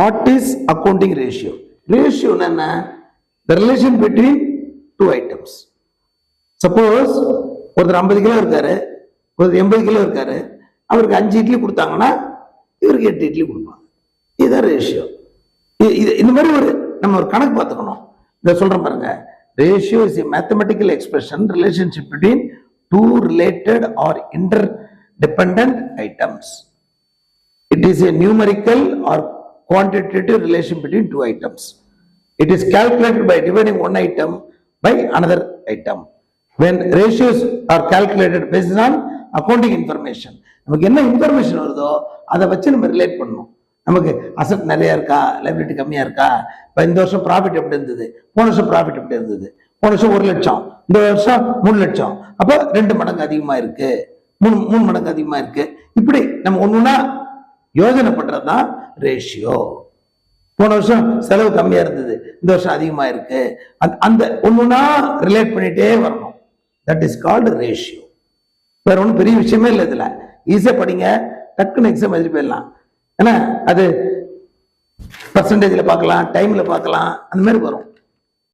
What is accounting ratio? Ratio என்ன? the relation between two items. Suppose ஒருத்தர் 50 kilo இருக்காரு, ஒருத்தர் 80 கிலோ இருக்காரு. அவருக்கு 5 இட்லி கொடுத்தாங்கன்னா இவருக்கு 8 இட்லி கொடுப்பாங்க. இதுதான் ரேஷியோ. இந்த மாதிரி நம்ம ஒரு கணக்கு பார்த்துக்கணும். இதை சொல்றேன் பாருங்க. Ratio is a mathematical expression relationship between two related or interdependent items. It is a numerical or quantitative relation between two items. It is calculated by dividing one item by another item. When ratios are calculated based on accounting information, நமக்கு என்ன information வருதோ அதை வச்சு நம்ம relate பண்ணணும். நமக்கு asset நிறைய இருக்கா, லைபிலிட்டி கம்மியா இருக்கா, இப்போ இந்த வருஷம் ப்ராஃபிட் எப்படி இருந்தது, போன வருஷம் ப்ராஃபிட் எப்படி இருந்தது, போன வருஷம் 1 லட்சம், இந்த வருஷம் 3 லட்சம், அப்போ 2 மடங்கு அதிகமா இருக்கு, 3 மடங்கு அதிகமா இருக்கு. இப்படி நம்ம ஒண்ணுன்னா யோஜனை பண்றதுதான் ரேஷியோ. போன வருஷம் செலவு கம்மியா இருந்தது, இந்த வருஷம் அதிகமா இருக்கு, அந்த ஒண்ணுன்னா ரிலேட் பண்ணிட்டே வரணும். That is called ratio. வேற ஒன்றும் பெரிய விஷயமே இல்லை. இதுல ஈஸியா படிங்க, டக்குன்னு எக்ஸாம் எழுதி போயிடலாம். ஏன்னா அது பர்சன்டேஜ்ல பார்க்கலாம், டைம்ல பார்க்கலாம், அந்த மாதிரி வரும்.